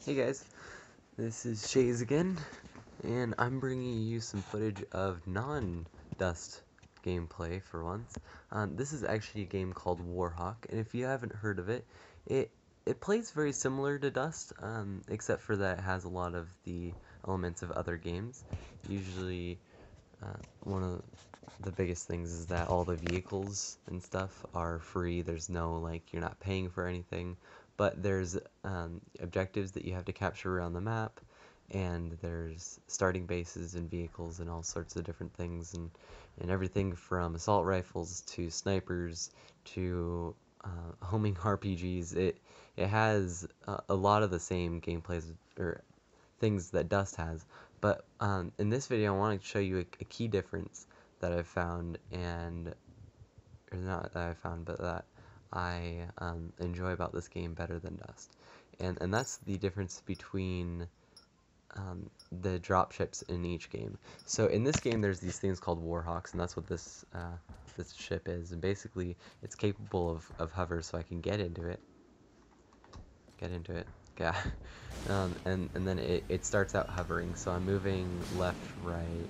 Hey guys, this is Shays again, and I'm bringing you some footage of non-Dust gameplay for once. This is actually a game called Warhawk, and if you haven't heard of it, it plays very similar to Dust, except for that it has a lot of the elements of other games. Usually, one of the biggest things is that all the vehicles and stuff are free. There's no, like, you're not paying for anything, but there's objectives that you have to capture around the map, and there's starting bases and vehicles and all sorts of different things, and everything from assault rifles to snipers to homing RPGs. It has a lot of the same gameplays or things that Dust has, but in this video I want to show you a key difference that I've found, or not that I found, but that I enjoy about this game better than Dust. And that's the difference between the dropships in each game. So in this game there's these things called Warhawks, and that's what this ship is, and basically it's capable of hover, so I can get into it. Yeah. And then it starts out hovering, so I'm moving left, right,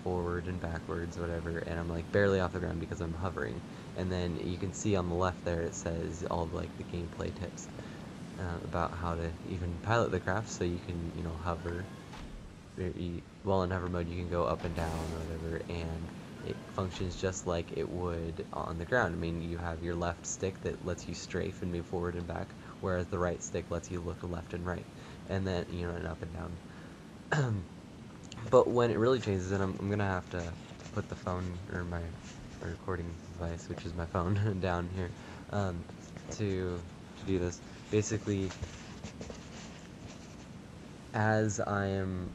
forward and backwards, whatever, and I'm like barely off the ground because I'm hovering. And then you can see on the left there it says all of like the gameplay tips about how to even pilot the craft, so you can hover. While in hover mode you can go up and down or whatever, and it functions just like it would on the ground. I mean, you have your left stick that lets you strafe and move forward and back, whereas the right stick lets you look left and right, and then and up and down. But when it really changes, and I'm gonna have to put the phone or my recording device, which is my phone, down here to do this. Basically, as I'm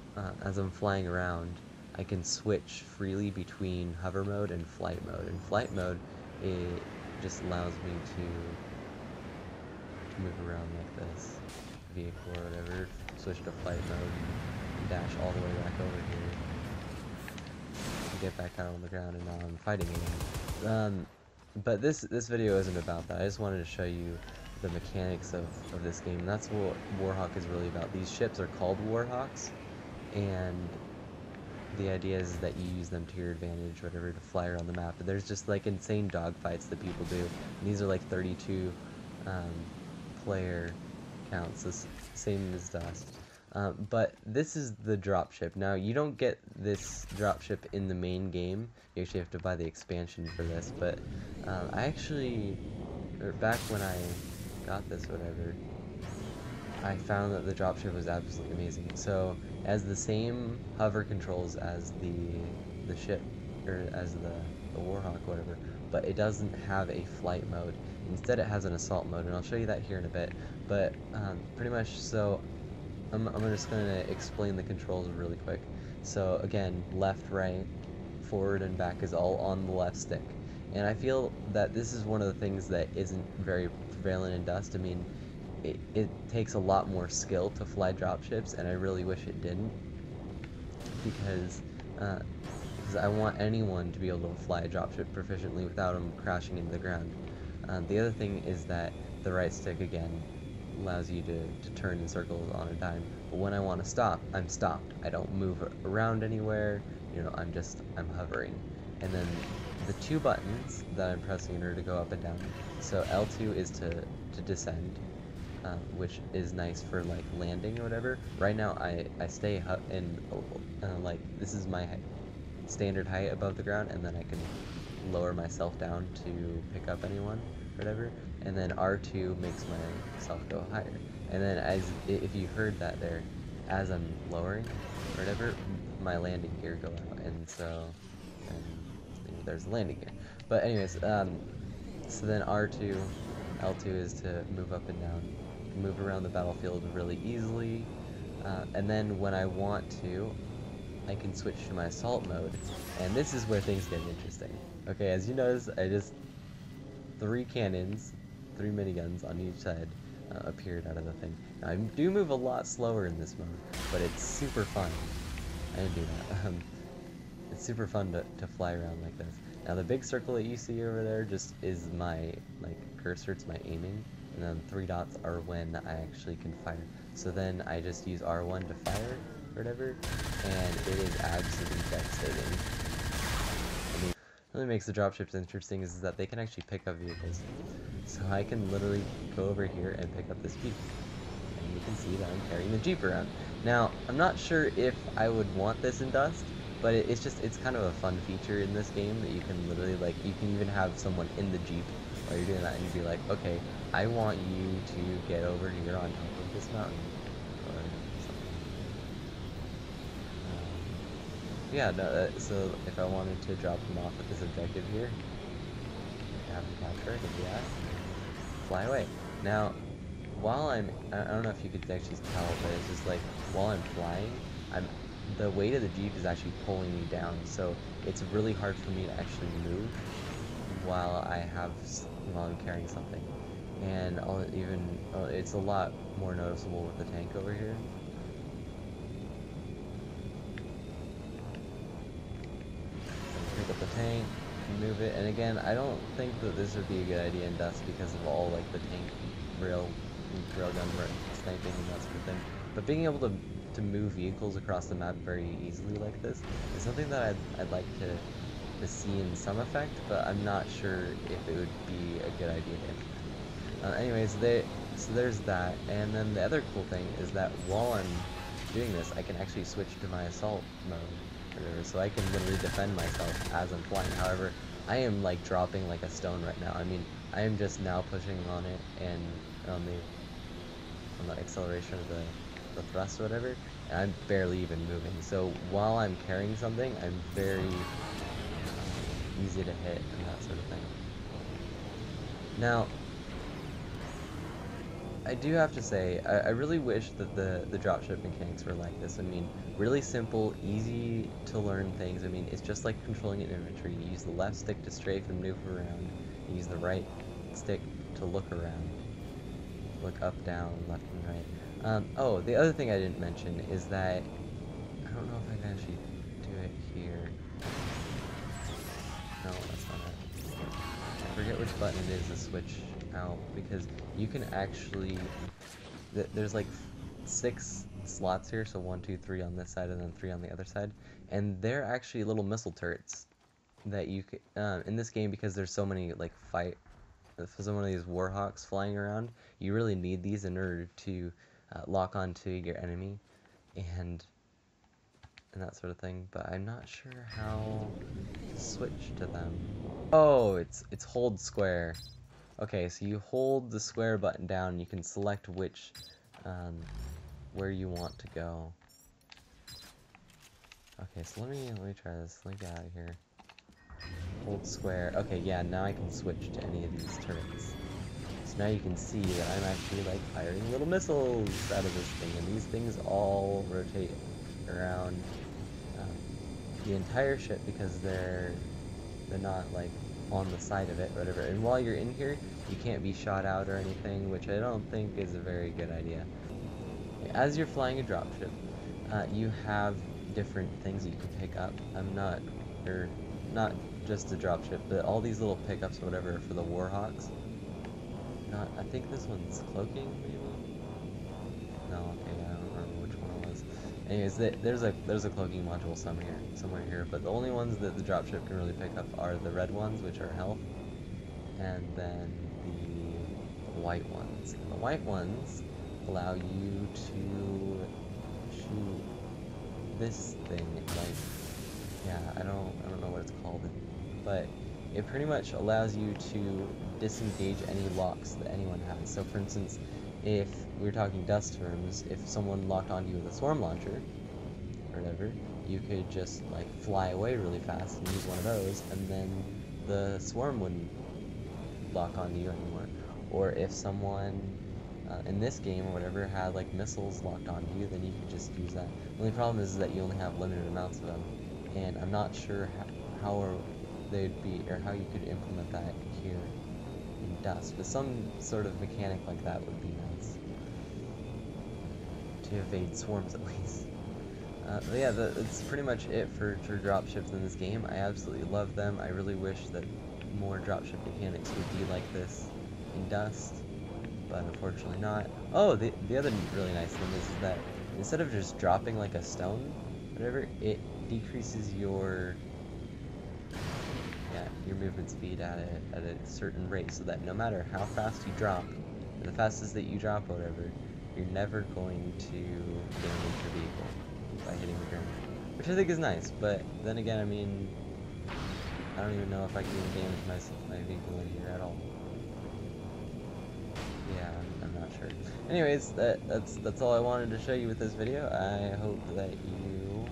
flying around, I can switch freely between hover mode and flight mode. In flight mode, it just allows me to move around like this, vehicle or whatever, switch to flight mode, and dash all the way back over here, to get back out on the ground, and now I'm fighting again. But this video isn't about that. I just wanted to show you the mechanics of this game, and that's what Warhawk is really about. These ships are called Warhawks, and the idea is that you use them to your advantage, whatever, to fly around the map. But there's just like insane dogfights that people do, and these are like 32 player counts, the same as Dust. But this is the dropship. Now, you don't get this dropship in the main game. You actually have to buy the expansion for this, but I actually, back when I got this, whatever, I found that the dropship was absolutely amazing. So, it has the same hover controls as the ship, or as the Warhawk, whatever, but it doesn't have a flight mode. Instead, it has an assault mode, and I'll show you that here in a bit. But pretty much, so I'm just going to explain the controls really quick. So again, left, right, forward, and back is all on the left stick. And I feel that this is one of the things that isn't very prevalent in Dust. I mean, it takes a lot more skill to fly dropships, and I really wish it didn't, because I want anyone to be able to fly a dropship proficiently without them crashing into the ground. The other thing is that the right stick, again, allows you to turn in circles on a dime, but when I want to stop, I'm stopped. I don't move around anywhere, I'm hovering. And then the two buttons that I'm pressing in order to go up and down, so L2 is to descend, which is nice for like landing or whatever. Right now I stay in like, this is my standard height above the ground, and then I can lower myself down to pick up anyone, whatever. And then R2 makes myself go higher. And then if you heard that there, as I'm lowering or whatever, my landing gear go out, and so there's a landing gear. But anyways, so then R2, L2 is to move up and down, move around the battlefield really easily. And then when I want to, I can switch to my assault mode, and this is where things get interesting. Okay, as you notice, I just 3 cannons, 3 miniguns on each side appeared out of the thing. Now, I do move a lot slower in this mode, but it's super fun. I didn't do that. It's super fun to fly around like this. Now, the big circle that you see over there just is my cursor. It's my aiming and then 3 dots are when I actually can fire. So then I just use R1 to fire, or whatever, and it is absolutely devastating. I mean, what really makes the dropships interesting is that they can actually pick up vehicles. So I can literally go over here and pick up this Jeep. And you can see that I'm carrying the Jeep around. Now, I'm not sure if I would want this in Dust, but it's kind of a fun feature in this game that you can literally, like, you can even have someone in the Jeep while you're doing that, and you'd be like, okay, I want you to get over here on top of this mountain, or something. Yeah, no, so if I wanted to drop them off at this objective here, have them capture it, if you ask, fly away. Now, while I don't know if you could actually tell, but it's just like, while I'm flying, the weight of the Jeep is actually pulling me down, so it's really hard for me to actually move while I'm carrying something. And it's a lot more noticeable with the tank over here. Pick up the tank, move it, and again, I don't think that this would be a good idea in Dust because of all like the tank railgun sniping and that sort of thing. But being able to move vehicles across the map very easily like this is something that I'd like to see in some effect, but I'm not sure if it would be a good idea to implement. Anyways, so there's that, and then the other cool thing is that while I'm doing this, I can actually switch to my assault mode, so I can literally defend myself as I'm flying. However, I am like dropping like a stone right now. I mean, I am just now pushing on it and on the acceleration of the thrust or whatever, and I'm barely even moving. So while I'm carrying something, I'm very easy to hit and that sort of thing. Now, I do have to say, I really wish that the dropship mechanics were like this. I mean, really simple, easy to learn things. I mean, it's just like controlling an infantry. You use the left stick to strafe and maneuver around. You use the right stick to look around. Look up, down, left, and right. Oh, the other thing I didn't mention is that, I don't know if I can actually do it here. No, that's not it. I forget which button it is to switch out, because you can actually, there's like 6 slots here, so 1, 2, 3 on this side and then 3 on the other side, and they're actually little missile turrets that you can, in this game, because there's so many like some of these Warhawks flying around, you really need these in order to lock onto your enemy and that sort of thing, but I'm not sure how to switch to them. Oh, it's hold square. Okay, so you hold the square button down, you can select which, where you want to go. Okay, so let me try this. Let me get out of here. Hold square. Okay, yeah, now I can switch to any of these turrets. So now you can see that I'm actually like firing little missiles out of this thing, and these things all rotate around the entire ship because they're not like on the side of it or whatever. And while you're in here, you can't be shot out or anything, which I don't think is a very good idea. As you're flying a dropship, you have different things that you can pick up. Not just the dropship, but all these little pickups or whatever for the Warhawks. I think this one's cloaking, maybe? No, okay, I don't remember which one it was. Anyways, there's a cloaking module somewhere here, but the only ones that the dropship can really pick up are the red ones, which are health, and then the white ones. And the white ones allow you to shoot this thing, like, yeah, I don't know what it's called, but it pretty much allows you to disengage any locks that anyone has. So for instance, if we're talking Dust terms, if someone locked onto you with a swarm launcher or whatever, you could just like fly away really fast and use one of those, and then the swarm wouldn't lock onto you anymore. Or if someone in this game or whatever had like missiles locked onto you, then you could just use that. The only problem is that you only have limited amounts of them, and I'm not sure how they'd be, or how you could implement that here in Dust, but some sort of mechanic like that would be nice to evade swarms at least. But yeah, that's pretty much it for dropships in this game. I absolutely love them. I really wish that more dropship mechanics would be like this in Dust, but but unfortunately not. Oh, the other really nice thing is that instead of just dropping like a stone, whatever, it decreases your movement speed at a certain rate, so that no matter how fast you drop, or the fastest that you drop, or whatever, you're never going to damage your vehicle by hitting the ground, which I think is nice. But then again, I mean, I don't even know if I can damage my vehicle in here at all. Yeah, I'm not sure. Anyways, that's all I wanted to show you with this video. I hope that you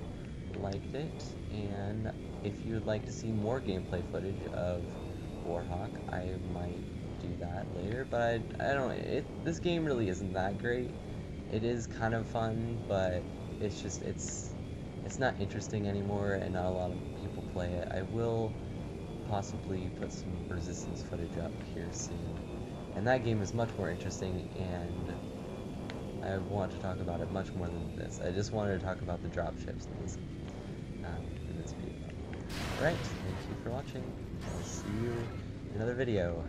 liked it, and if you would like to see more gameplay footage of Warhawk, I might do that later. But I don't. This game really isn't that great. It is kind of fun, but it's just it's not interesting anymore, and not a lot of people play it. I will possibly put some Resistance footage up here soon. And that game is much more interesting, and I want to talk about it much more than this. I just wanted to talk about the dropships in this video. Alright, thank you for watching. I'll see you in another video.